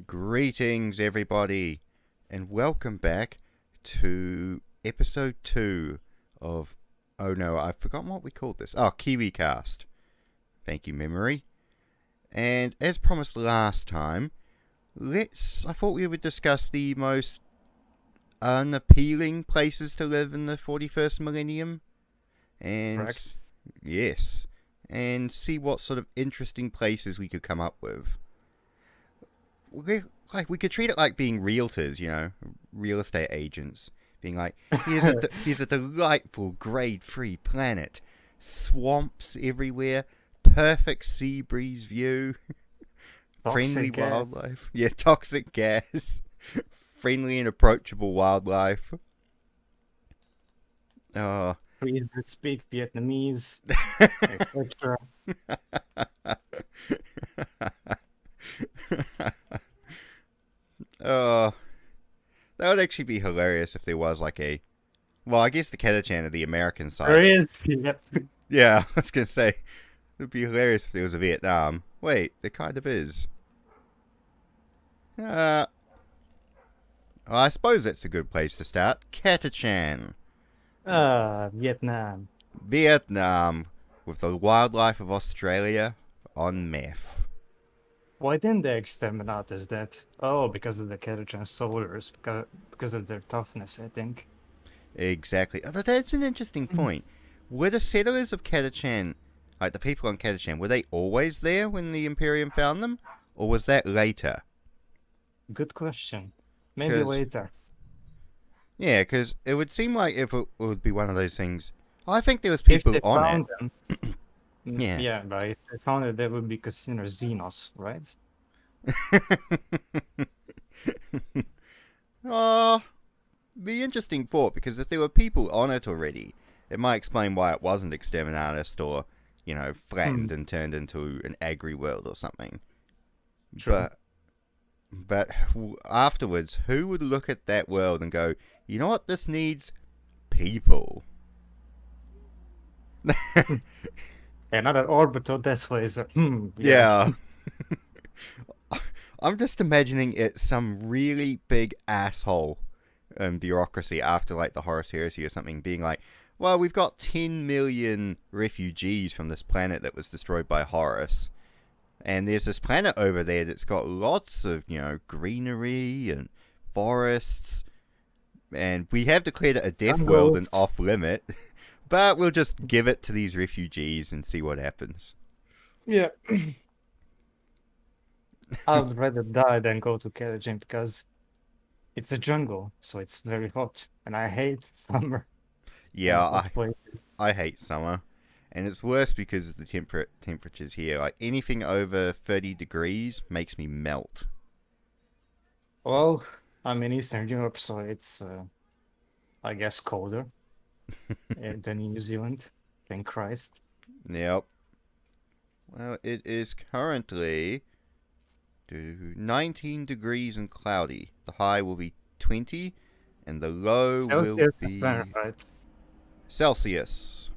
Greetings, everybody, and welcome back to episode 2 of. Oh no, I've forgotten what we called this. Oh, Kiwicast. Thank you, memory. And as promised last time, I thought we would discuss the most unappealing places to live in the 41st millennium. And. Correct. Yes. And see what sort of interesting places we could come up with. We could treat it like being realtors, real estate agents, being like, here's a delightful grade-free planet, swamps everywhere, perfect sea breeze view, friendly Toxic gas. wildlife, toxic gas, friendly and approachable wildlife. Oh. Please that speak Vietnamese, etc. Oh, that would actually be hilarious if there was like a. Well, I guess the Ketachan of the American side. There is. Yep. Yeah, I was gonna say it would be hilarious if there was a Vietnam. Wait, there kind of is. Well, I suppose that's a good place to start. Ketachan, Vietnam. Vietnam, with the wildlife of Australia on meth. Why didn't they exterminate us that? Oh, because of the Ketochan soldiers, because of their toughness, I think. Exactly. Oh, that's an interesting point. Were the settlers of Ketachan, like the people on Ketachan, were they always there when the Imperium found them? Or was that later? Good question. Maybe later. Yeah, because it would seem like if it would be one of those things. I think there was If people they on found it. them. Yeah. Yeah, but if they found it, they would be considered Xenos, right? Oh, be interesting thought, because if there were people on it already, it might explain why it wasn't exterminatus or, flattened and turned into an agri world or something. True. But afterwards, who would look at that world and go, you know what, this needs people? Another orbital death laser. Yeah. I'm just imagining it some really big asshole bureaucracy after like the Horus Heresy or something being like, well, we've got 10 million refugees from this planet that was destroyed by Horus. And there's this planet over there that's got lots of, greenery and forests. And we have declared it a death world and off limit. But we'll just give it to these refugees and see what happens. Yeah. I would rather die than go to Kelagin because it's a jungle, so it's very hot, and I hate summer. Yeah, I hate summer. And it's worse because of the temperatures here. Like anything over 30 degrees makes me melt. Well, I'm in Eastern Europe, so it's, I guess, colder than in New Zealand. Thank Christ. Yep. Well, it is currently 19 degrees and cloudy. The high will be 20, and the low Celsius will be Fahrenheit. Celsius.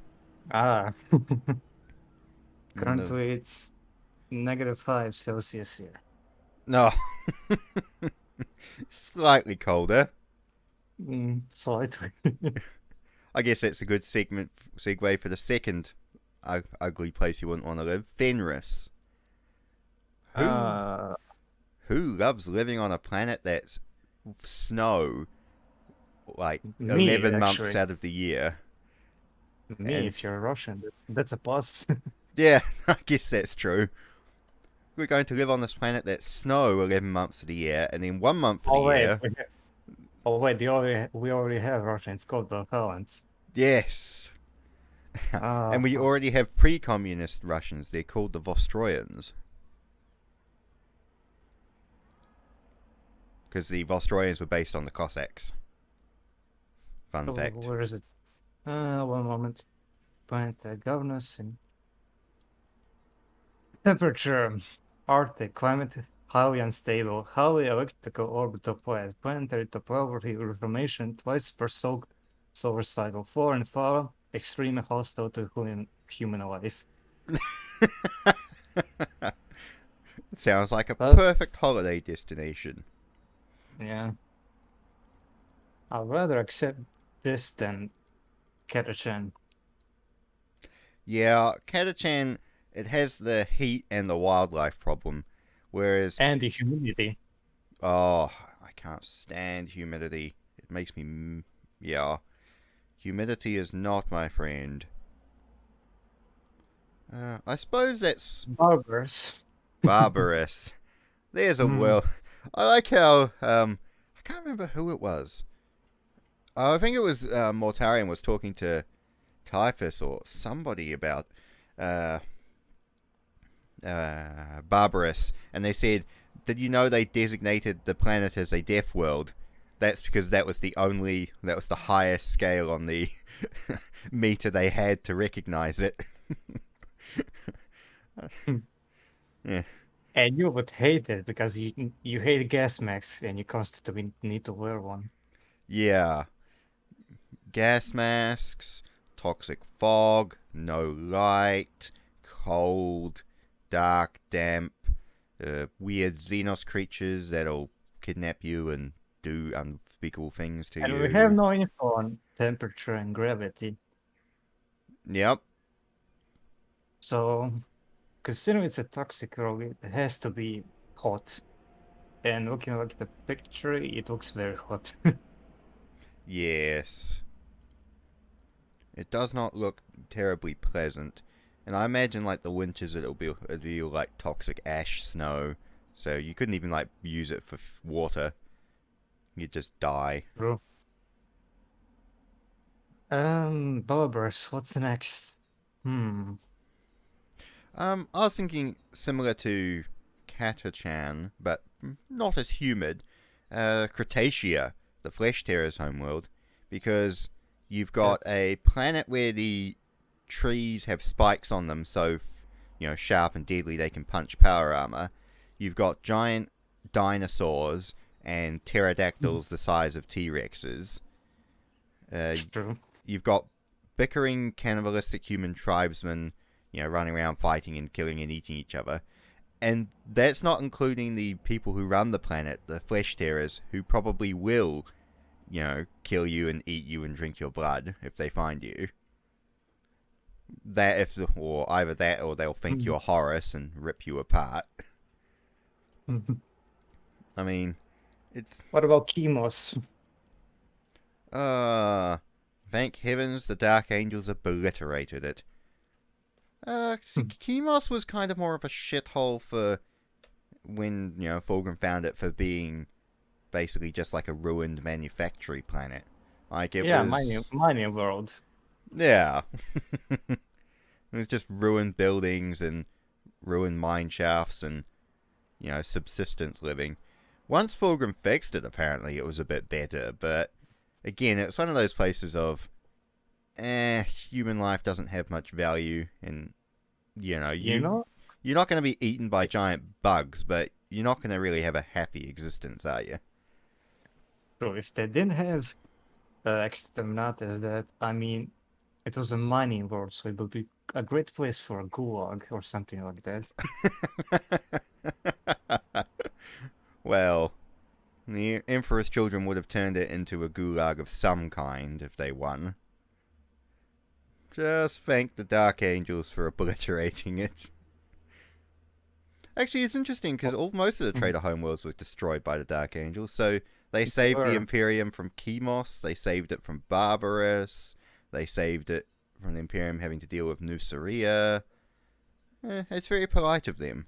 Ah. No. Currently, it's -5 Celsius here. No. Slightly colder. Slightly. I guess that's a good segue for the second ugly place you wouldn't want to live, Fenris. Who loves living on a planet that's snow like 11 months out of the year? Me, if you're Russian, that's a plus. Yeah, I guess that's true. We're going to live on this planet that's snow 11 months of the year, and then 1 month of the year. We already have Russia. It's called the Helens. Yes. And we already have pre-communist Russians. They're called the Vostroyans. Because the Vostroyans were based on the Cossacks. Fun fact. Where is it? One moment. Planet governance and temperature, Arctic climate, highly unstable, highly elliptical orbital planet, planetary topography reformation twice per solar cycle, flora and fauna, extremely hostile to human life. Sounds like a But perfect holiday destination. yeah, I'd rather accept this than Ketochan. Yeah, Catachan, it has the heat and the wildlife problem, whereas, And the humidity. oh, I can't stand humidity. It makes me, yeah, humidity is not my friend. I suppose that's Barbers. barbarous. There's a Hmm. well. I like how I can't remember who it was. I think it was Mortarion was talking to Typhus or somebody about uh, barbarous, and they said, "Did you know they designated the planet as a death world? That's because that was the highest scale on the meter they had to recognize it." Yeah. And you would hate it because you hate gas masks and you constantly need to wear one. Yeah, gas masks, toxic fog, no light, cold, dark, damp, weird Xenos creatures that'll kidnap you and do unspeakable things to And we have you. no info on temperature and gravity. Yep. So, considering it's a toxic rock, it has to be hot. And looking at the picture, it looks very hot. Yes. It does not look terribly pleasant. And I imagine like the winters it'll be like toxic ash snow. So you couldn't even like use it for water. You'd just die. True. Barbers, what's next? Hmm. I was thinking similar to Catachan, but not as humid. Cretaceous, the Flesh Terror's homeworld, because you've Yeah. got a planet where the trees have spikes on them, so sharp and deadly they can punch power armor. You've got giant dinosaurs and pterodactyls the size of T Rexes. Uh, True. you've got bickering cannibalistic human tribesmen, running around fighting and killing and eating each other. And that's not including the people who run the planet, the flesh terrors, who probably will, kill you and eat you and drink your blood if they find you. Or either that or they'll think Mhm. you're Horus and rip you apart. I mean, it's What about chemos? uh thank heavens the Dark Angels obliterated it. See, Chemos was kind of more of a shithole for when, Fulgrim found it for being basically just like a ruined manufactory planet. Like it Yeah, was, mining world. yeah. It was just ruined buildings and ruined mine shafts and, subsistence living. Once Fulgrim fixed it, apparently it was a bit better, but again, it's one of those places of, human life doesn't have much value, and You know, you're not going to be eaten by giant bugs, but you're not going to really have a happy existence, are you? so if they didn't have exterminatus, it was a mining world, so it would be a great place for a gulag or something like that. Well, the Emperor's children would have turned it into a gulag of some kind if they won. Just thank the Dark Angels for obliterating it. Actually, it's interesting because most of the Mhm. Trader homeworlds were destroyed by the Dark Angels, so they They saved the were Imperium from Chemos, they saved it from Barbarous, they saved it from the Imperium having to deal with Nuceria. It's very polite of them.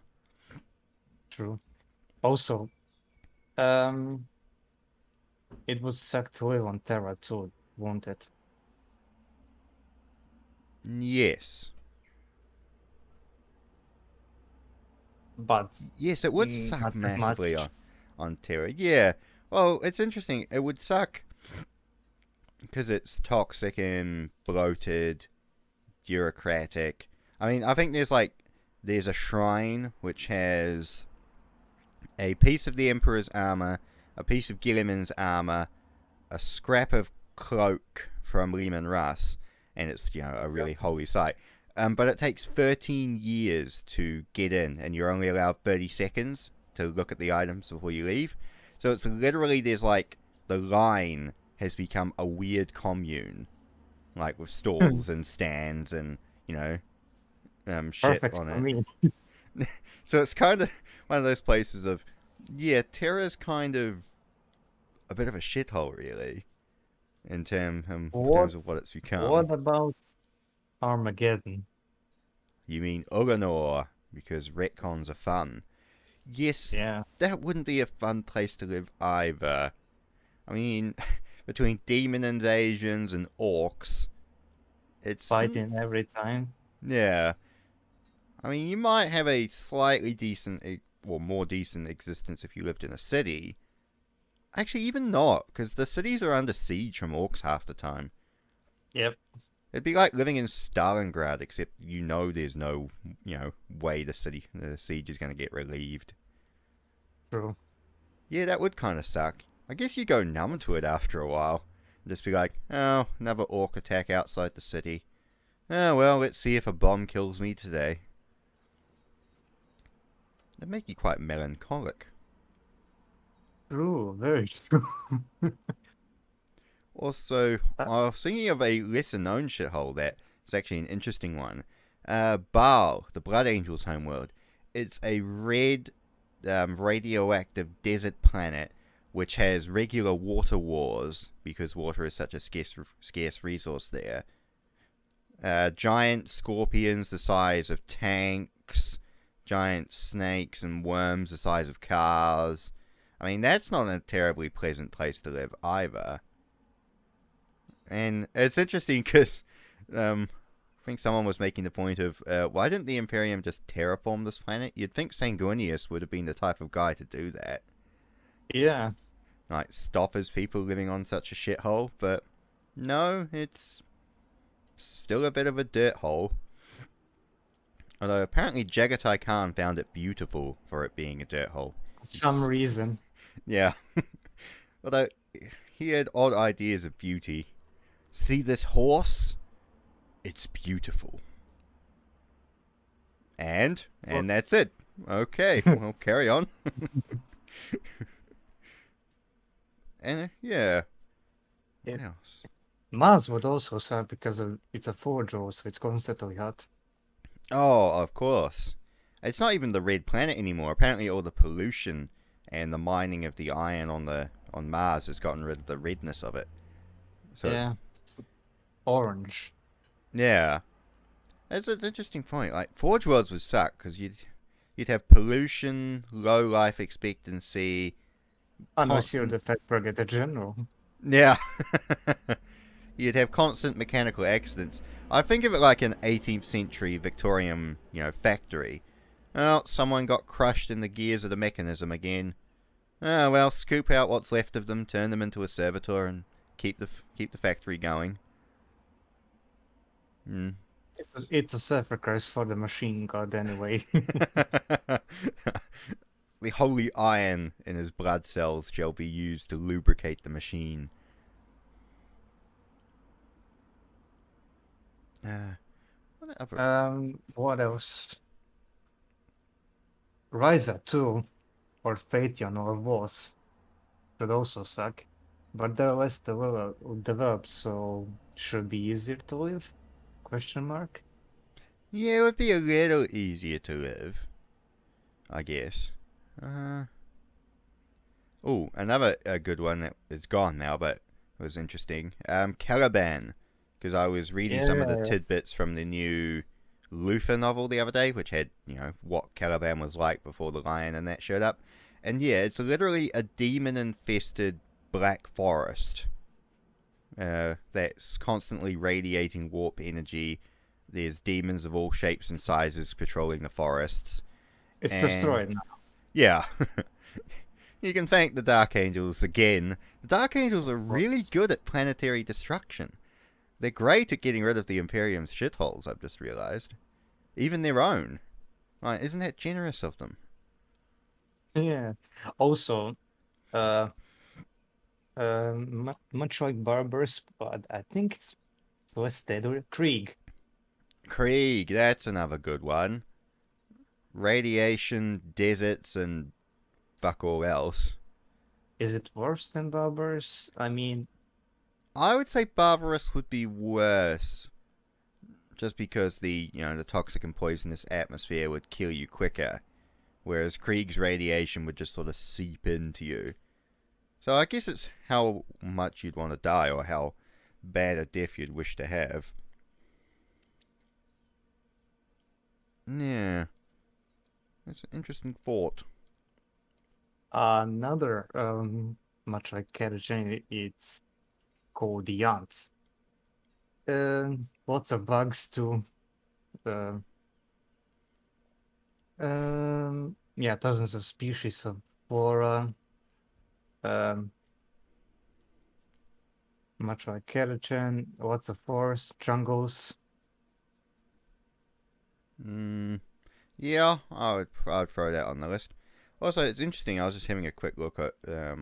true. Also, um, it would suck to live on Terra too, won't it? Yes. But Yes, it would suck not as massively much. on Terra. Yeah. Well, it's interesting. It would suck because it's toxic and bloated, bureaucratic. I mean, I think there's a shrine which has a piece of the Emperor's armor, a piece of Gilliman's armor, a scrap of cloak from Lehman Russ, and it's a really holy site. But it takes 13 years to get in, and you're only allowed 30 seconds to look at the items before you leave. So it's literally, there's like, the line has become a weird commune, like with stalls and stands and, you know, shit Perfect on for it. me. So it's kind of one of those places of, yeah, Terra's kind of a bit of a shithole, really, in What terms of what it's become. what about Armageddon? You mean Ulanor, because retcons are fun. Yes, Yeah, that wouldn't be a fun place to live either. I mean, between demon invasions and orcs, it's fighting every time. yeah. I mean, you might have a slightly decent, or more decent existence if you lived in a city. Actually, even not, because the cities are under siege from orcs half the time. Yep, It'd be like living in Stalingrad, except you know there's no, way the siege is going to get relieved. true. Yeah, that would kind of suck. I guess you go numb to it after a while. And just be like, oh, another orc attack outside the city. Oh, well, let's see if a bomb kills me today. It'd make you quite melancholic. True, very true. Also, Uh, I was thinking of a lesser known shithole that is actually an interesting one. Baal, the Blood Angel's homeworld. It's a red, radioactive desert planet which has regular water wars because water is such a scarce resource there. Giant scorpions the size of tanks, giant snakes and worms the size of cars. I mean, that's not a terribly pleasant place to live either. And it's interesting because I think someone was making the point of why didn't the Imperium just terraform this planet? You'd think Sanguinius would have been the type of guy to do that. yeah, Like, stop his people living on such a shithole, but no, it's still a bit of a dirt hole. Although apparently Jagatai Khan found it beautiful for it being a dirt hole. for some reason. Yeah. Although he had odd ideas of beauty. See this horse? It's beautiful. And Well, that's it. Okay, well, carry on. And yeah, yeah. what else? Mars would also suck because it's a forge ore, so it's constantly hot. Oh, of course. It's not even the red planet anymore. Apparently, all the pollution and the mining of the iron on Mars has gotten rid of the redness of it. So it's Yeah, it's orange. yeah, it's an interesting point. Like Forge Worlds would suck because you'd have pollution, low life expectancy, Unless you're constant the Fat Brigadier General. yeah. You'd have constant mechanical accidents. I think of it like an 18th century Victorian, factory. Oh, someone got crushed in the gears of the mechanism again. Oh well, scoop out what's left of them, turn them into a servitor, and keep the factory going. Hmm. It's a sacrifice for the machine god anyway. The holy iron in his blood cells shall be used to lubricate the machine. What other? What else? Ryza 2 or Phaeton or Voss should also suck, but they're less developed, so should be easier to live? Question mark. Yeah, it would be a little easier to live, I guess. Uh, oh, another good one that is gone now, but was interesting. Caliban, because I was reading some of the Yeah, tidbits from the new Luther novel the other day, which had what Caliban was like before the lion and that showed up, and yeah, it's literally a demon-infested black forest that's constantly radiating warp energy. There's demons of all shapes and sizes patrolling the forests, it's and destroyed now. yeah. You can thank the Dark Angels again. The Dark Angels are really good at planetary destruction. They're great at getting rid of the Imperium's shitholes, I've just realized. Even their own. Like, isn't that generous of them? Yeah. Also, uh, much like Barbarous, but I think it's less deadly. Krieg. Krieg, that's another good one. Radiation, deserts, and fuck all else. Is it worse than Barbarous? I mean, I would say barbarous would be worse, just because the toxic and poisonous atmosphere would kill you quicker, whereas Krieg's radiation would just sort of seep into you. So I guess it's how much you'd want to die, or how bad a death you'd wish to have. Yeah, that's an interesting thought. another much like Carriage, it's called the ants. Lots of bugs too. Uh, yeah, dozens of species of flora. Um, much like Carriage, lots of forests, jungles. Mm, yeah, I would throw that on the list. Also, it's interesting. I was just having a quick look at a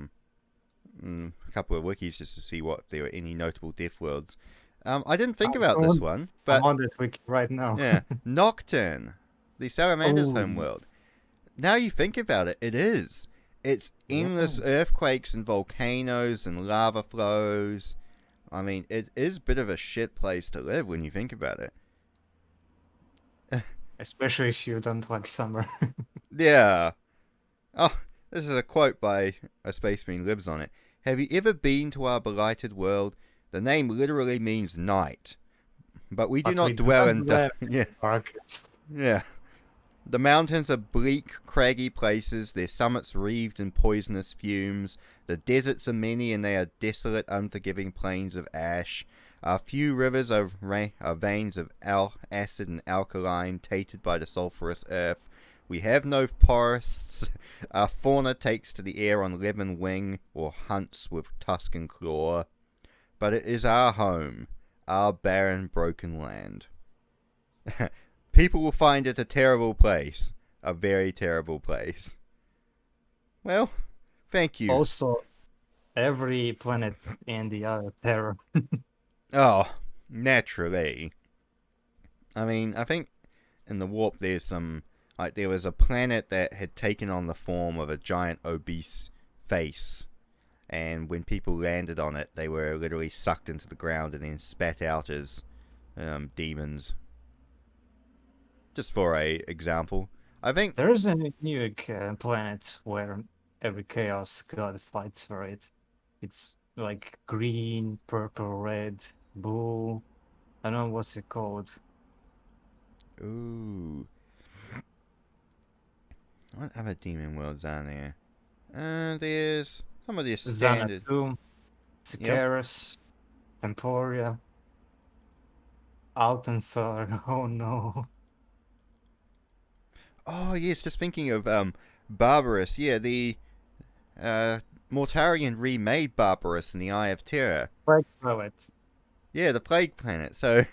couple of wikis just to see what there were any notable death worlds. I didn't think I'm about this on, one, I'm but on that wiki right now. yeah, Nocturne, the Salamander's Oh, homeworld. Now you think about it, it is. It's yeah. endless earthquakes and volcanoes and lava flows. I mean, it is a bit of a shit place to live when you think about it. Especially if you don't like summer. Yeah. Oh, this is a quote by a space marine lives on it. Have you ever been to our blighted world? The name literally means night, but we do But we not do dwell not in. dwell Yeah, in darkness. yeah. The mountains are bleak, craggy places, their summits wreathed in poisonous fumes. The deserts are many, and they are desolate, unforgiving plains of ash. Our few rivers are veins of acid and alkaline, tainted by the sulphurous earth. We have no forests. Our fauna takes to the air on lemon wing, or hunts with tusk and claw. But it is our home, our barren, broken land. People will find it a terrible place. A very terrible place. Well, thank you. Also, every planet in the other terror. Oh, naturally. I mean, I think in the warp there's some. Like, there was a planet that had taken on the form of a giant obese face. And when people landed on it, they were literally sucked into the ground and then spat out as demons. Just for a example. I think. There's a new planet where every chaos god fights for it. It's like green, purple, red, blue. I don't know what's it called. Ooh. What other demon worlds are there? There's some of the standard. Xanadu, Yep. Sikaris, Temporia, Altensar. Oh no. Oh yes, just thinking of Barbarous. Yeah, the uh Mortarian remade Barbarous in the Eye of Terror. Black Poet. Yeah, the Plague Planet. So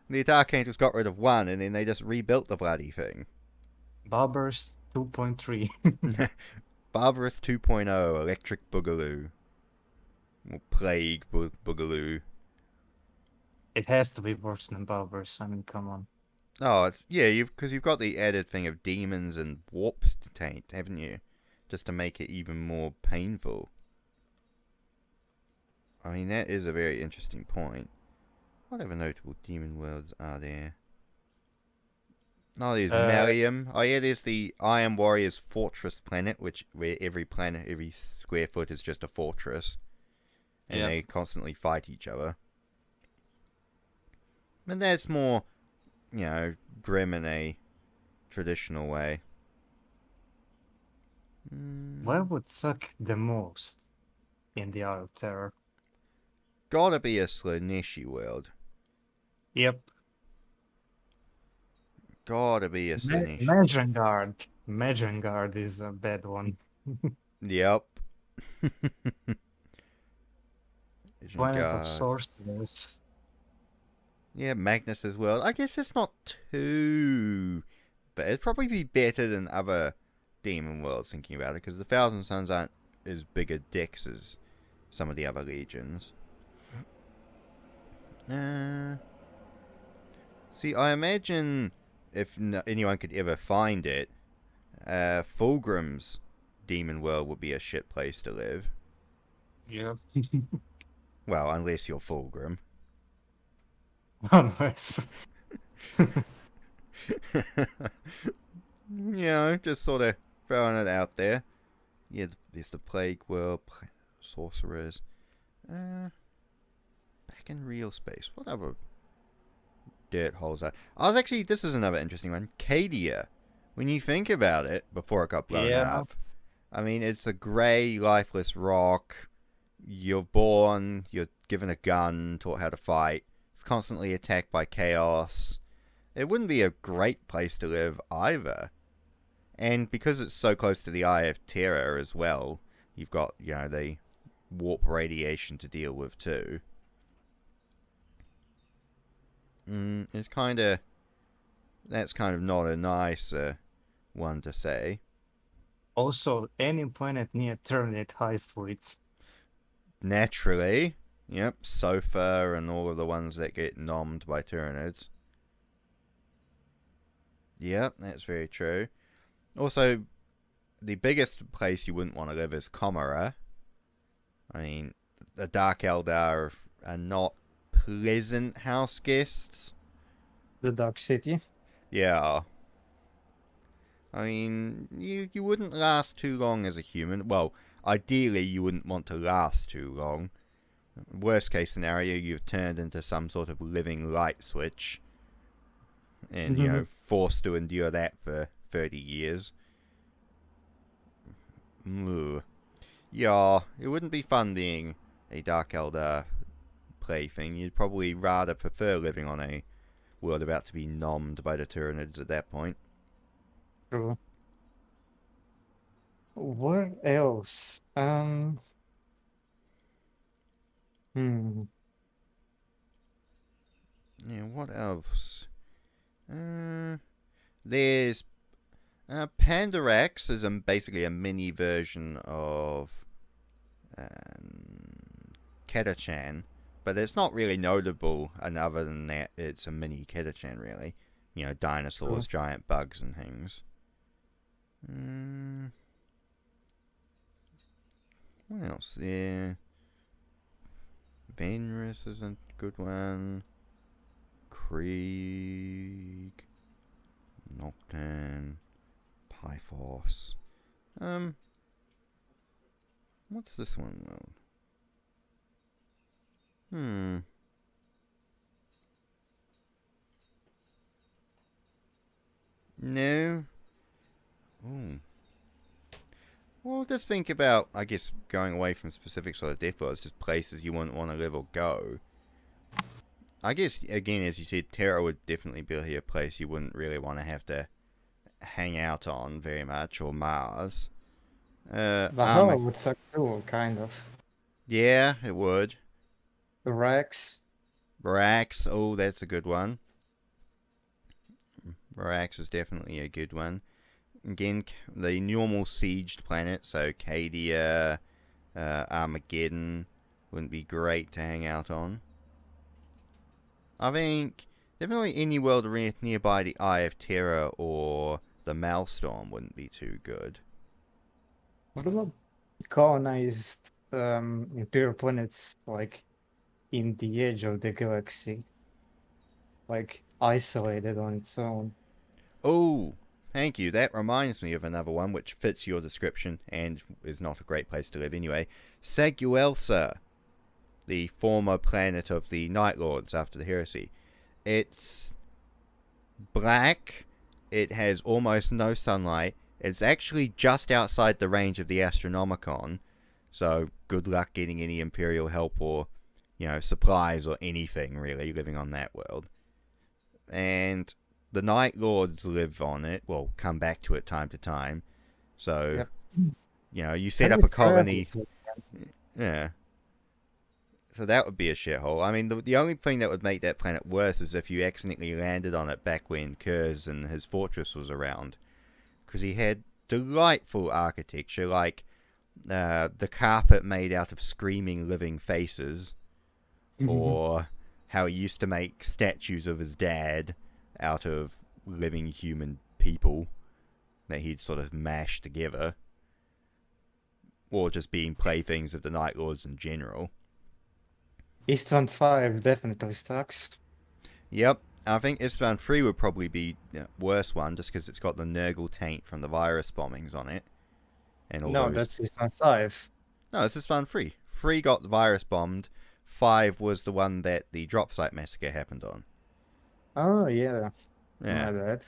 the Dark Angels got rid of one, and then they just rebuilt the bloody thing. Barbarous 2.3. Barbarous 2.0, Electric Boogaloo, or Plague Boogaloo. It has to be worse than Barbarous. I mean, come on. Oh, you've got the added thing of demons and warp taint, haven't you? Just to make it even more painful. I mean, that is a very interesting point. What other notable demon worlds are there? Oh, there's Uh, Malium. Oh yeah, there's the Iron Warriors Fortress planet, where every planet, every square foot is just a fortress, and yeah. they constantly fight each other. And that's more, grim in a traditional way. What would suck the most in the Art of Terror? Gotta be a Slaneshi world. Yep. Gotta be a Slaneshi. Magengard. Magengard is a bad one. Yep. Vision Planet of Guard. Sorcerers. Yeah, Magnus's world. I guess it's not too bad. It'd probably be better than other demon worlds, thinking about it, because the Thousand Suns aren't as big a dicks as some of the other legions. See, I imagine if anyone could ever find it, Fulgrim's Demon World would be a shit place to live. Yeah. Well, unless you're Fulgrim. Unless. Just sort of throwing it out there. Yeah, there's the Plague World, Sorcerers. Back in real space. What other dirt holes are? This is another interesting one. Cadia. When you think about it, before it got blown Yeah. up, I mean, it's a grey, lifeless rock. You're born, you're given a gun, taught how to fight. It's constantly attacked by chaos. It wouldn't be a great place to live either. And because it's so close to the Eye of Terror as well, you've got, the warp radiation to deal with too. It's kind of... That's kind of not a nice one to say. Also, any planet near Terminate high fluids. Naturally. Yep, Sofa and all of the ones that get nommed by Tyranids. Yep, that's very true. Also, the biggest place you wouldn't want to live is Comora. I mean, the Dark Eldar are not pleasant house guests. The Dark City. Yeah. I mean, you wouldn't last too long as a human. Well, ideally, you wouldn't want to last too long. Worst case scenario, you've turned into some sort of living light switch. And, forced to endure that for 30 years. Ooh. Yeah, it wouldn't be fun being a Dark Eldar plaything. You'd probably rather prefer living on a world about to be nommed by the Tyranids at that point. True. Where else? Yeah, what else? There's Pandarax is basically a mini version of Ketachan, but it's not really notable, and other than that, it's a mini Ketachan, really. Dinosaurs, True. giant bugs, and things. What else? Yeah. Venris is a good one. Krieg. Nocturne. Pyphos. What's this one, though? No. Ooh. Well, just think about, I guess, going away from specifics of the death worlds, just places you wouldn't want to live or go. I guess, again, as you said, Terra would definitely be a place you wouldn't really want to have to hang out on very much, or Mars. Valhalla would suck too, kind of. Yeah, it would. Rex. Brax, oh, that's a good one. Brax is definitely a good one. Again, the normal sieged planets, so Cadia, Armageddon, wouldn't be great to hang out on. I think definitely any world nearby the Eye of Terror or the Maelstrom wouldn't be too good. What about colonized imperial planets like in the edge of the galaxy? Like isolated on its own. Oh, thank you. That reminds me of another one which fits your description and is not a great place to live anyway. Seguelsa, the former planet of the Night Lords after the heresy. It's black. It has almost no sunlight. It's actually just outside the range of the Astronomicon. So good luck getting any Imperial help or, supplies or anything really living on that world. And the Night Lords live on it. Well, come back to it time to time. So, Yep. You set up a colony. Yeah. So that would be a shithole. I mean, the only thing that would make that planet worse is if you accidentally landed on it back when Kurz and his fortress was around. Because he had delightful architecture, like the carpet made out of screaming living faces, or how he used to make statues of his dad. out of living human people that he'd sort of mashed together, or just being playthings of the Night Lords in general. Eastbound 5 definitely sucks. Yep, I think Istvan 3 would probably be the worst one, just because it's got the Nurgle taint from the virus bombings on it. And all No, those. that's Eastbound 5. No, it's Istvan 3. 3 got the virus bombed. 5 was the one that the drop site massacre happened on. Oh, yeah. Yeah. My bad.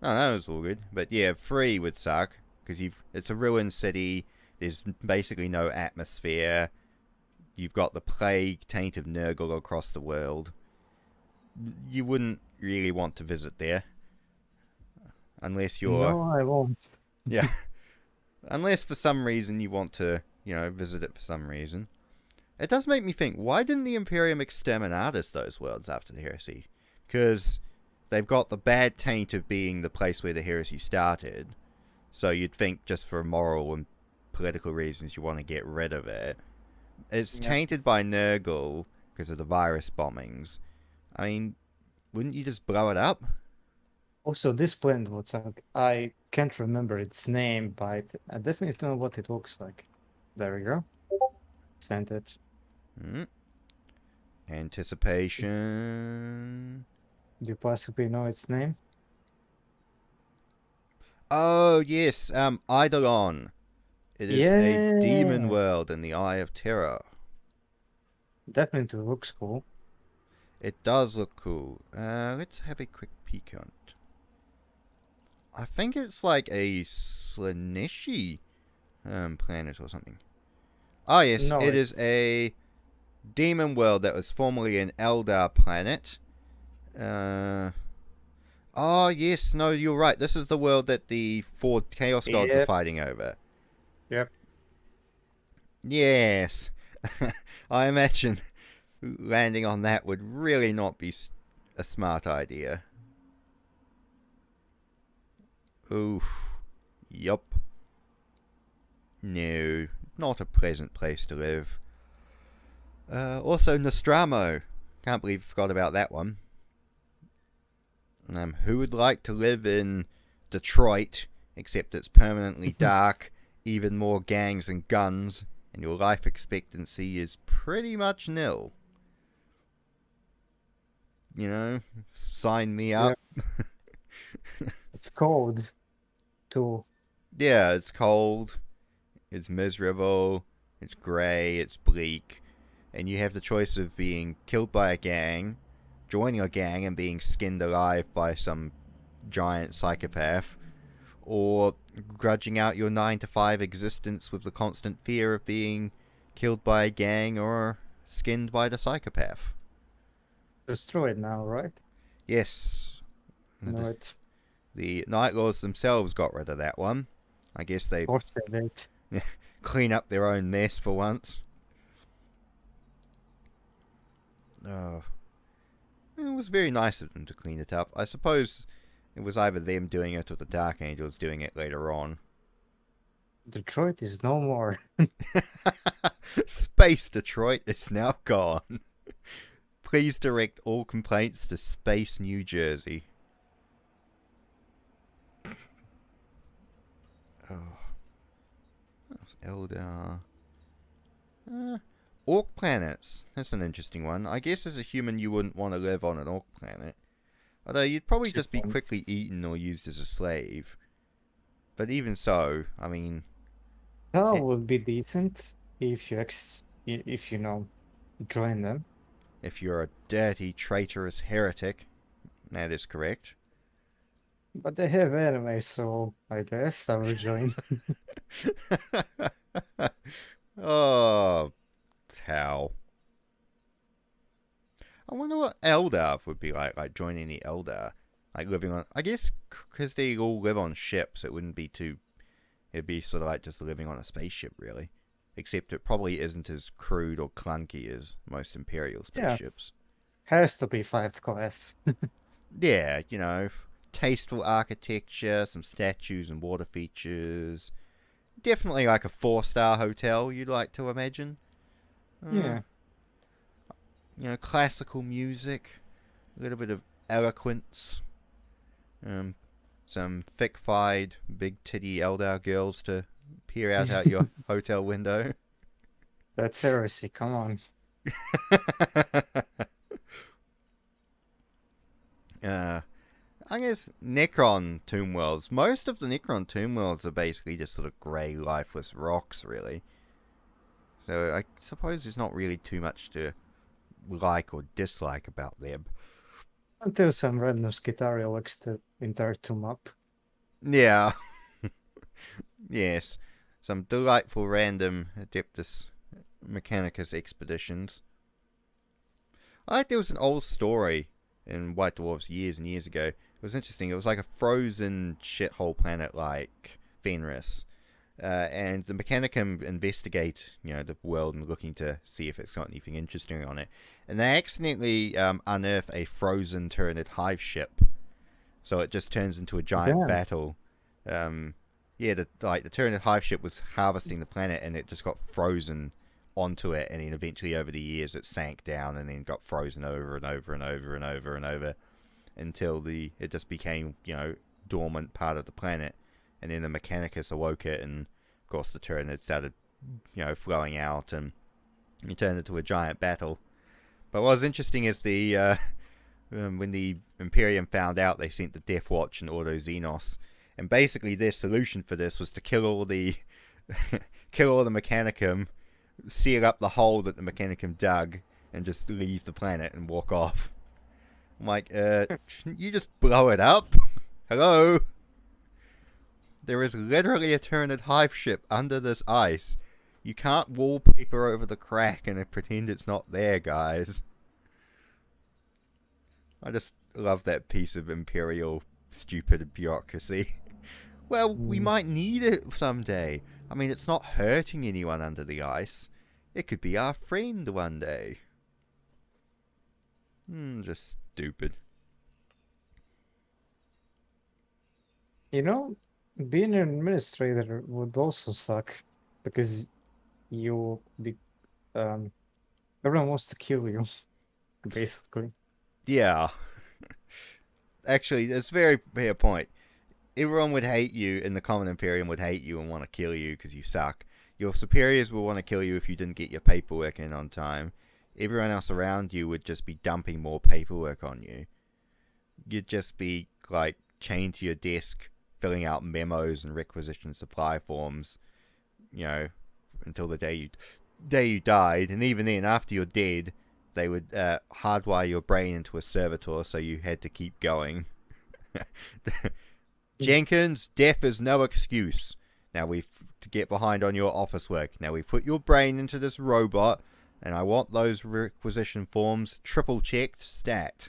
No, that was all good. But yeah, 3 would suck, because it's a ruined city. There's basically no atmosphere. You've got the plague taint of Nurgle across the world. You wouldn't really want to visit there. Unless you're... No, I won't. Yeah. Unless for some reason you want to, visit it for some reason. It does make me think, why didn't the Imperium exterminatus those worlds after the heresy? Because they've got the bad taint of being the place where the heresy started. So you'd think just for moral and political reasons you want to get rid of it. It's tainted by Nurgle because of the virus bombings. I mean, wouldn't you just blow it up? Also, this planet looks like I can't remember its name, but I definitely know what it looks like. There we go. Sent it. Anticipation. Do you possibly know its name? Oh, yes. Eidolon. It is a demon world in the Eye of Terror. Definitely looks cool. It does look cool. Let's have a quick peek on it. I think it's like a Slaaneshi planet or something. Oh, yes. No, it is a demon world that was formerly an Eldar planet. Oh, yes. No, you're right. This is the world that the 4 Chaos Gods are fighting over. Yep. Yes. I imagine landing on that would really not be a smart idea. Oof. Yup. No, not a pleasant place to live. Also, Nostramo. Can't believe I forgot about that one. Who would like to live in Detroit, except it's permanently dark, even more gangs and guns, and your life expectancy is pretty much nil? Sign me up. Yep. It's cold, too. Yeah, it's cold, it's miserable, it's grey, it's bleak, and you have the choice of being killed by a gang, joining a gang and being skinned alive by some giant psychopath, or grudging out your 9-to-5 existence with the constant fear of being killed by a gang or skinned by the psychopath. Destroyed now, right? Yes. No, The Night Lords themselves got rid of that one. I guess they clean up their own mess for once. Oh. It was very nice of them to clean it up. I suppose it was either them doing it or the Dark Angels doing it later on. Detroit is no more. Space Detroit is now gone. Please direct all complaints to Space New Jersey. Oh. That's Eldar. Orc planets. That's an interesting one. I guess as a human you wouldn't want to live on an orc planet. Although you'd probably just be quickly eaten or used as a slave. But even so, I mean... That would be decent if you join them. If you're a dirty, traitorous heretic, that is correct. But they have anime, so I guess I will join. Oh, Tau. I wonder what Eldar would be like joining the Eldar. Like living on... I guess because they all live on ships, it wouldn't be too... It'd be sort of like just living on a spaceship, really. Except it probably isn't as crude or clunky as most Imperial spaceships. Yeah. Has to be 5 class. Yeah, tasteful architecture, some statues and water features. Definitely like a 4-star hotel, you'd like to imagine. Yeah. Classical music, a little bit of eloquence. Um, some thick-thighed, big-titty Eldar girls to peer out your hotel window. That's heresy. Come on. uh, I guess Necron tomb worlds. Most of the Necron tomb worlds are basically just sort of grey, lifeless rocks, really. So I suppose there's not really too much to like or dislike about them. Until some random Skitaria likes the entire tomb up. Yeah, yes. Some delightful random Adeptus Mechanicus expeditions. I think there was an old story in White Dwarfs years and years ago. It was interesting. It was like a frozen shithole planet like Fenris. And the Mechanicum investigate, the world and looking to see if it's got anything interesting on it. And they accidentally unearth a frozen Tyranid hive ship. So it just turns into a giant Damn. battle. The Tyranid hive ship was harvesting the planet, and it just got frozen onto it, and then eventually over the years it sank down, and then got frozen over and over and over and over and over until it just became dormant part of the planet, and then the Mechanicus awoke it, and of course the Tyranid started flowing out, and it turned into a giant battle. But what was interesting is when the Imperium found out, they sent the Death Watch and Auto Xenos, and basically their solution for this was to kill all the Mechanicum, seal up the hole that the Mechanicum dug, and just leave the planet and walk off. I'm like, shouldn't you just blow it up? Hello? There is literally a Tyranid hive ship under this ice. You can't wallpaper over the crack and pretend it's not there, guys. I just love that piece of Imperial stupid bureaucracy. Well, we might need it someday. I mean, it's not hurting anyone under the ice. It could be our friend one day. Just stupid. Being an administrator would also suck because you be everyone wants to kill you, basically. Yeah. Actually, that's a very fair point. Everyone would hate you, and the Common Imperium would hate you and want to kill you because you suck. Your superiors will want to kill you if you didn't get your paperwork in on time. Everyone else around you would just be dumping more paperwork on you. You'd just be, chained to your desk, filling out memos and requisition supply forms, until the day you died. And even then, after you're dead, they would hardwire your brain into a servitor so you had to keep going. Jenkins, death is no excuse. Now to get behind on your office work. Now we put your brain into this robot, and I want those requisition forms triple checked, stat.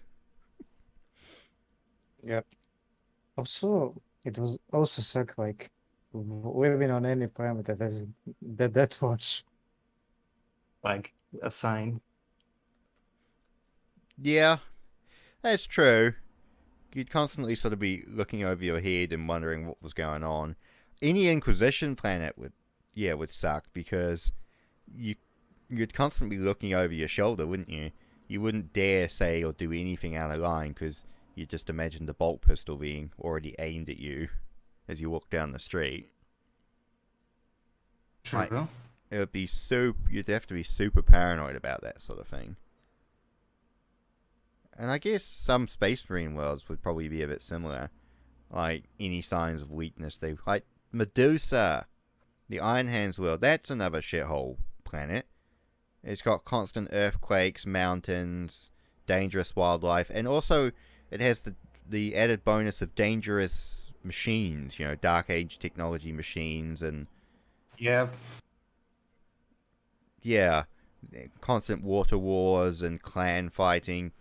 Yep. Also, it was also suck living on any planet that has the Death Watch assigned. Yeah, that's true. You'd constantly sort of be looking over your head and wondering what was going on. Any Inquisition planet would suck because you'd constantly be looking over your shoulder, wouldn't you? You wouldn't dare say or do anything out of line because you'd just imagine the bolt pistol being already aimed at you as you walk down the street. True. It would be you'd have to be super paranoid about that sort of thing. And I guess some Space Marine worlds would probably be a bit similar. Like, any signs of weakness, like Medusa, the Iron Hands world, that's another shithole planet. It's got constant earthquakes, mountains, dangerous wildlife, and also it has the added bonus of dangerous machines, Dark Age technology machines, and Yep. yeah, constant water wars and clan fighting.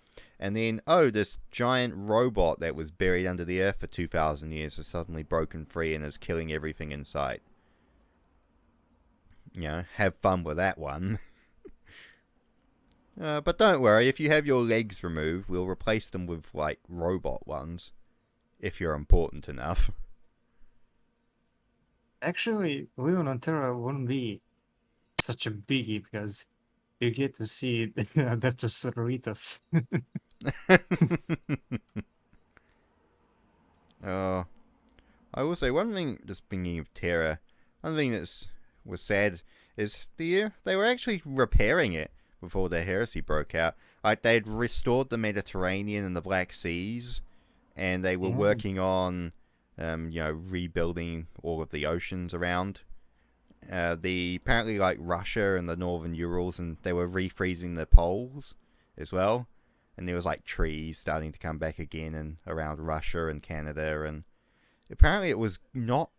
And then, this giant robot that was buried under the earth for 2,000 years has suddenly broken free and is killing everything in sight. Have fun with that one. But don't worry, if you have your legs removed, we'll replace them with, robot ones. If you're important enough. Actually, living on Terra wouldn't be such a biggie because you get to see Adeptus Sororitas. Uh, I will say one thing, just thinking of Terra, one thing was sad is they were actually repairing it before the heresy broke out. Like they'd restored the Mediterranean and the Black Seas, and they were Yeah. working on, rebuilding all of the oceans around. The apparently like Russia and the northern Urals, and they were refreezing the poles as well. And there was like trees starting to come back again and around Russia and Canada, and apparently it was not,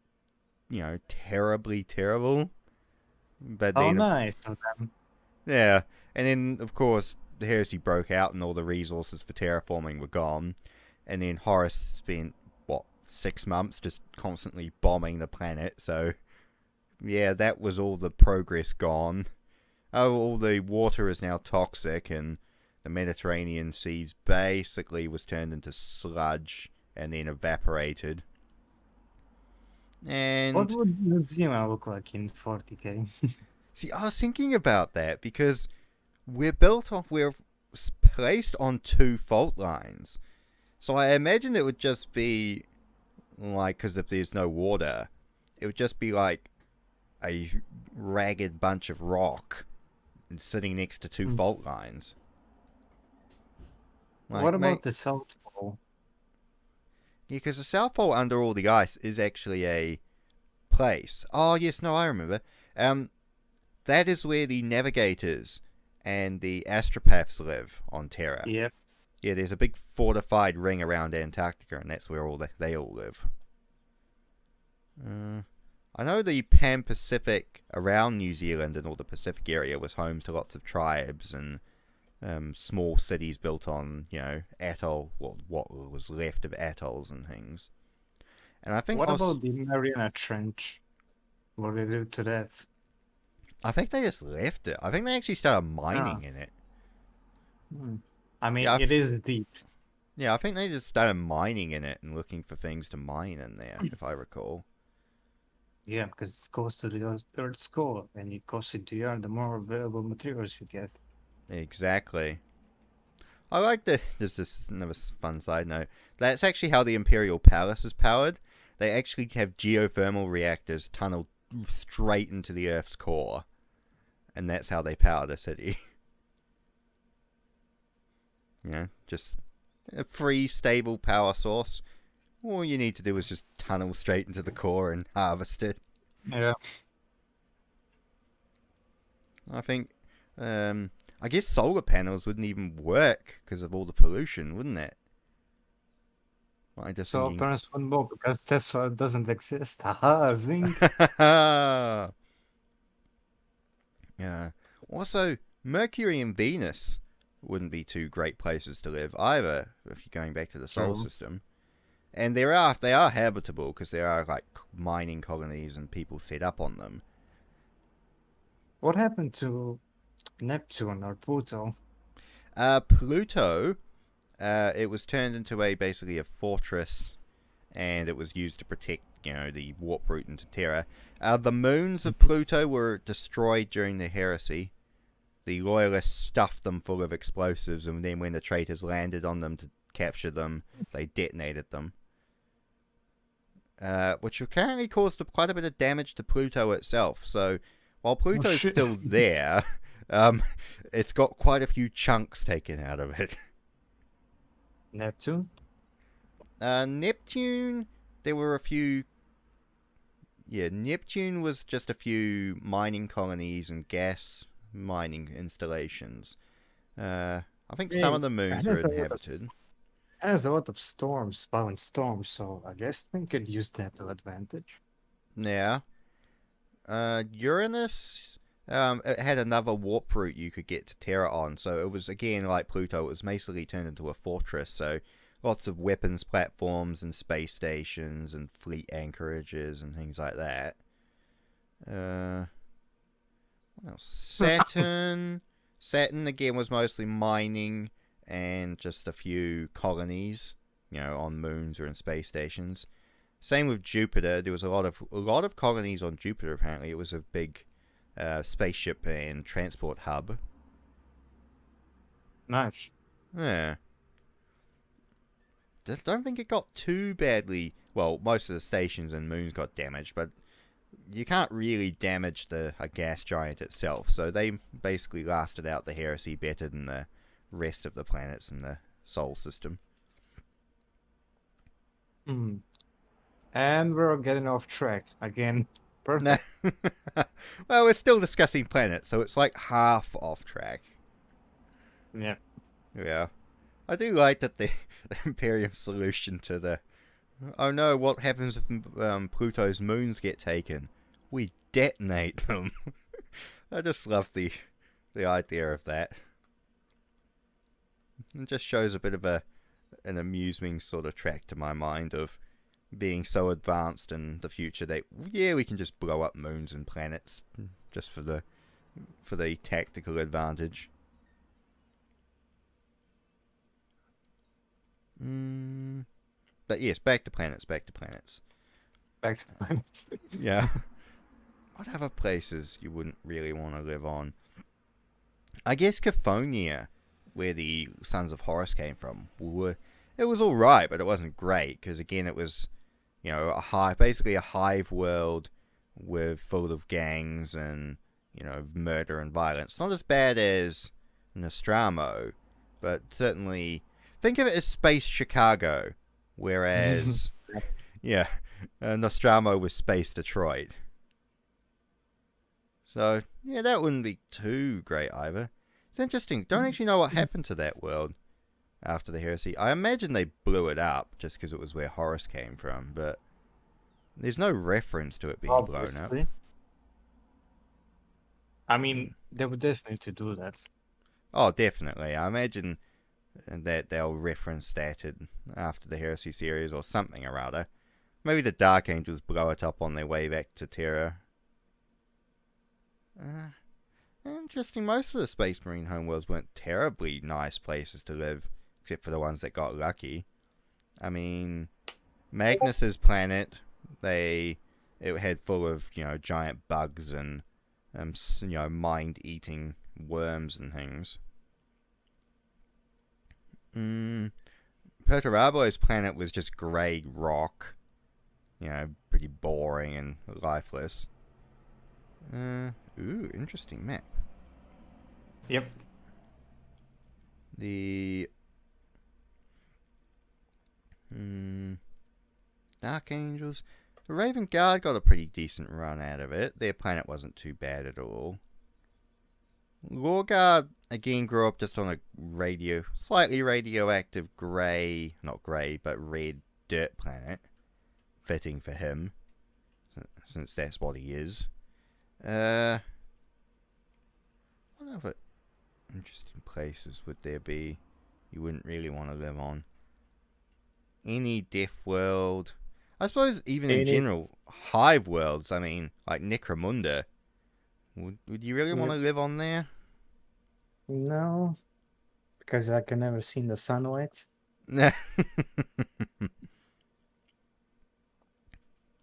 terribly terrible. But Oh, then, nice of them. yeah, and then of course the heresy broke out, and all the resources for terraforming were gone. And then Horus spent what 6 months just constantly bombing the planet. So yeah, that was all the progress gone. Oh, all the water is now toxic, and the Mediterranean seas basically was turned into sludge and then evaporated. What And would New Zealand look like in 40K? see, I was thinking about that because we're placed on two fault lines. So I imagine it would just be like, because if there's no water, it would just be like a ragged bunch of rock sitting next to two Hmm. fault lines. What Like, about mate, the South Pole? yeah, because the South Pole under all the ice is actually a place. Oh yes, no, I remember. Um, that is where the navigators and the astropaths live on Terra. Yep. Yeah, there's a big fortified ring around Antarctica, and that's where they all live. Uh, I know the Pan Pacific around New Zealand and all the Pacific area was home to lots of tribes and small cities built on, atoll, what was left of atolls and things. And What about the Mariana Trench? What do they do to that? I think they just left it. I think they actually started Ah, mining in it. hmm. I mean, Yeah, it is deep. yeah, I think they just started mining in it and looking for things to mine in there, if I recall. Yeah, because it goes to the Earth's core, and it goes into the Earth, the more available materials you get. Exactly. I like the. Just this another fun side note. That's actually how the Imperial Palace is powered. They actually have geothermal reactors tunneled straight into the Earth's core, and that's how they power the city. Just a free, stable power source. All you need to do is just tunnel straight into the core and harvest it. Yeah. I think. I guess solar panels wouldn't even work because of all the pollution, wouldn't it? I'm just So thinking. parents wouldn't know because Tesla doesn't exist. Haha, zing. Yeah. Also, Mercury and Venus wouldn't be two great places to live either if you're going back to the solar True. system. And they are habitable because there are like mining colonies and people set up on them. What happened to Neptune or Pluto? Pluto, it was turned into basically a fortress, and it was used to protect the warp route into Terra. The moons of Mhm. Pluto were destroyed during the heresy. The loyalists stuffed them full of explosives, and then when the traitors landed on them to capture them, they detonated them. Which apparently caused quite a bit of damage to Pluto itself. So while Oh Pluto's shit. still there, um, it's got quite a few chunks taken out of it. Neptune? Neptune, there were a few. Yeah, Neptune was just a few mining colonies and gas mining installations. I think some of Hey, the it moons were has a lot of inhabited. has a lot of storms, violent storms, so I guess they could use that to advantage. Yeah. Uranus, it had another warp route you could get to Terra on, so it was again like Pluto. It was basically turned into a fortress. So lots of weapons platforms and space stations and fleet anchorages and things like that. Uh, what else? Saturn. Saturn again was mostly mining and just a few colonies, on moons or in space stations. Same with Jupiter. There was a lot of colonies on Jupiter. Apparently, it was a big spaceship and transport hub. Nice. Yeah. don't think it got too badly. Well, most of the stations and moons got damaged, but you can't really damage a gas giant itself. So they basically lasted out the heresy better than the rest of the planets in the Sol system. Hmm. And we're getting off track again. Nah. Perfect. Well, we're still discussing planets, so it's like half off track. Yeah. Yeah. I do like that the Imperium solution to the oh no, what happens if Pluto's moons get taken? We detonate them. I just love the idea of that. It just shows a bit of an amusing sort of track to my mind of being so advanced in the future that yeah, we can just blow up moons and planets just for the tactical advantage. But yes, back to planets, back to planets. Back to planets. Yeah. What other places you wouldn't really want to live on? I guess Cathonia, where the Sons of Horus came from, it was all right, but it wasn't great because again, it was basically a hive world with full of gangs and murder and violence. Not as bad as Nostromo, but certainly think of it as Space Chicago, whereas yeah, Nostromo was Space Detroit. So, yeah, that wouldn't be too great either. It's interesting. Don't actually know what happened to that world after the heresy. I imagine they blew it up just because it was where Horus came from, but there's no reference to it being blown up. Obviously. I mean, they would definitely do that. Oh, definitely. I imagine that they'll reference that after the heresy series or something or other. Maybe the Dark Angels blow it up on their way back to Terra. Interesting. Most of the Space Marine homeworlds weren't terribly nice places to live, except for the ones that got lucky. I mean, Magnus's planet, it had full of giant bugs and mind-eating worms and things. Perturabo's planet was just grey rock, pretty boring and lifeless. Ooh, interesting map. Yep. The Dark Angels. The Raven Guard got a pretty decent run out of it. Their planet wasn't too bad at all. Lorguard again grew up just on a slightly radioactive not grey, but red dirt planet. Fitting for him, since that's what he is. What other interesting places would there be you wouldn't really want to live on? Any death world. I suppose even in general, hive worlds, I mean, like Necromunda. Would you really want to live on there? No, because I can never see the sunlight. Man,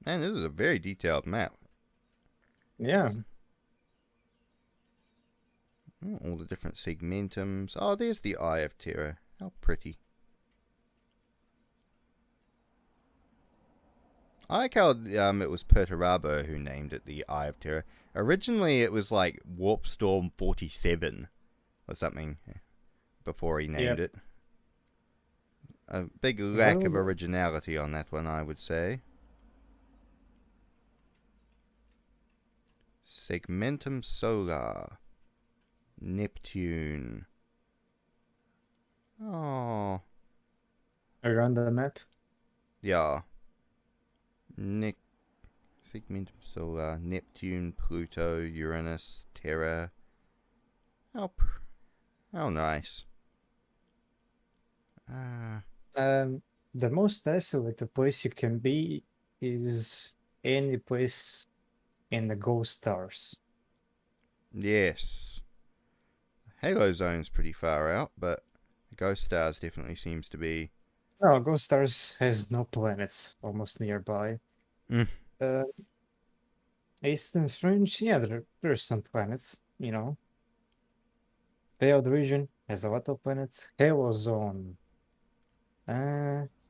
this is a very detailed map. Yeah. All the different segmentums. Oh, there's the Eye of Terror. How pretty. I like how it was Perturabo who named it the Eye of Terror. Originally, it was like Warp Storm 47 or something before he named it. A big lack of originality on that one, I would say. Segmentum Solar. Neptune. Oh. Around the map? Yeah. Segmentum Solar, Neptune, Pluto, Uranus, Terra. How nice. The most isolated place you can be is any place in the ghost stars. Yes. Halo Zone's pretty far out, but Ghost Stars definitely seems to be. No, ghost stars has no planets almost nearby. Mm. Eastern Fringe, yeah, there's some planets, Veiled region has a lot of planets. Halo Zone.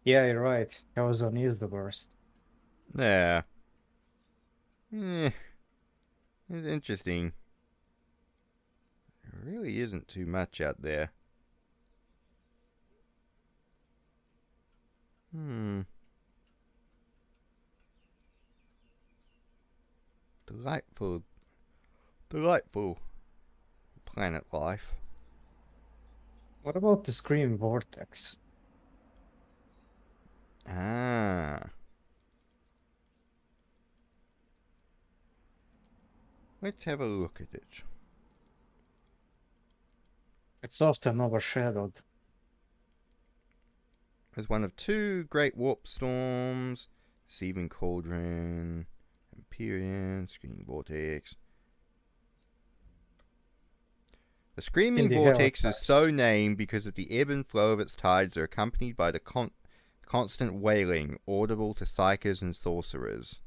Yeah, you're right. Ozone is the worst. Yeah. Eh, it's interesting. There really isn't too much out there. Hmm. Delightful. Delightful planet life. What about the Scream Vortex? Ah. Let's have a look at it. It's often overshadowed. As one of two great warp storms, Seething Cauldron, Empyrean, Screaming Vortex. The It's in Screaming the hell Vortex is so first. named because of the ebb and flow of its tides are accompanied by the constant wailing audible to psychers and sorcerers.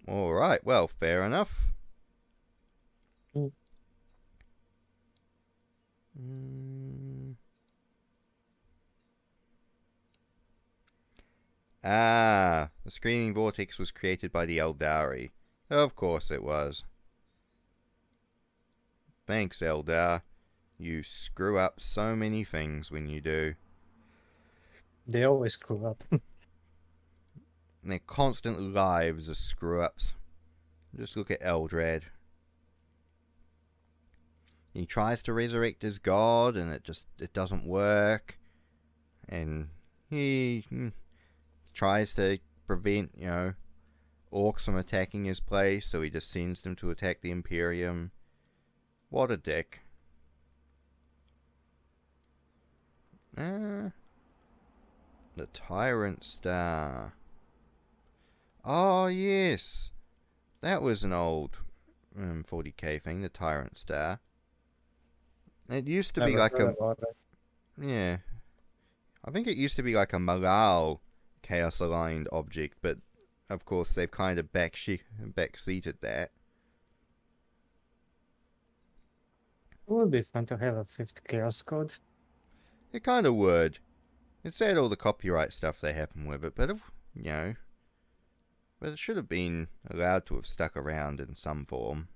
Alright, well, fair enough. Mm. Mm. Ah, the Screaming Vortex was created by the Eldari. Of course it was. Thanks, Eldar. You screw up so many things when you do. They always screw up. And their constant lives are screw ups. Just look at Eldrad. He tries to resurrect his god and it doesn't work. And he tries to prevent, orcs from attacking his place, so he just sends them to attack the Imperium. What a dick. The Tyrant Star. Oh, yes. That was an old 40k thing, the Tyrant Star. It used to be Never like heard a. about it. Yeah. I think it used to be like a Malal Chaos Aligned object, but of course they've kind of backseated that. It would be fun to have a fifth Chaos Code. It kind of would. It said all the copyright stuff that happened with it, but you know, but it should have been allowed to have stuck around in some form.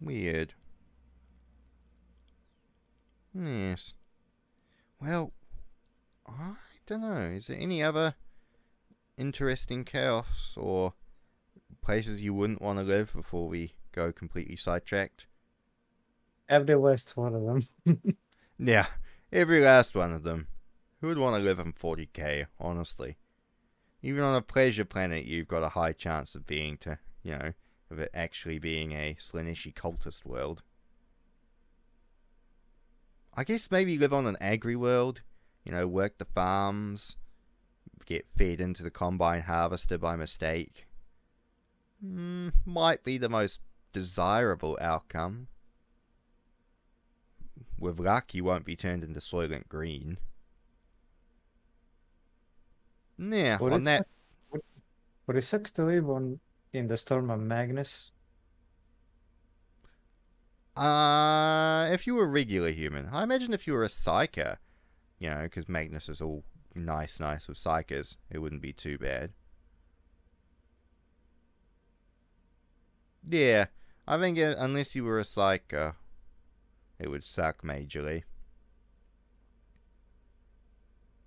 Weird. Yes. Well, I don't know. Is there any other interesting chaos or places you wouldn't want to live before we go completely sidetracked? Every last one of them. Yeah, every last one of them. Who would want to live in 40k, honestly? Even on a pleasure planet, you've got a high chance of of it actually being a Slaaneshi cultist world. I guess maybe live on an agri world, work the farms, get fed into the combine harvester by mistake. Might be the most desirable outcome. With luck, you won't be turned into Soylent Green. Yeah, Would on it that. suck? Would, would it suck to live on in the storm of Magnus? If you were a regular human, I imagine if you were a psyker, because Magnus is all nice with psychers, it wouldn't be too bad. Yeah, I think unless you were a psyker, it would suck majorly.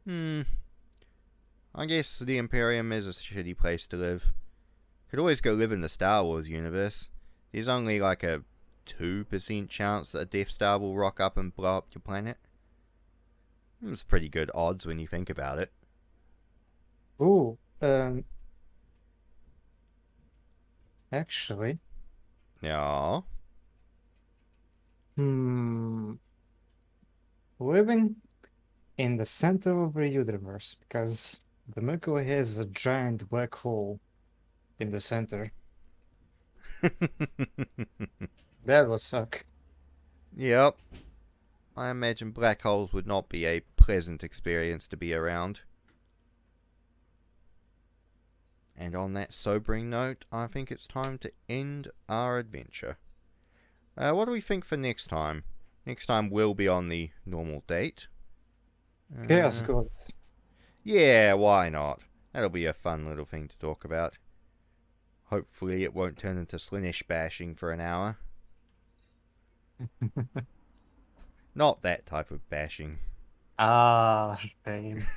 I guess the Imperium is a shitty place to live. Could always go live in the Star Wars universe. There's only like a 2% chance that a Death Star will rock up and blow up your planet. It's pretty good odds when you think about it. Ooh, actually, Yeah. hmm, living in the center of the universe because the Milky Way has a giant black hole in the center. That would suck. Yep. I imagine black holes would not be a pleasant experience to be around. And on that sobering note, I think it's time to end our adventure. What do we think for next time? Next time we'll be on the normal date. Chaos Uh, God. yeah, why not? That'll be a fun little thing to talk about. Hopefully it won't turn into Slinish bashing for an hour. Not that type of bashing. Ah, shame.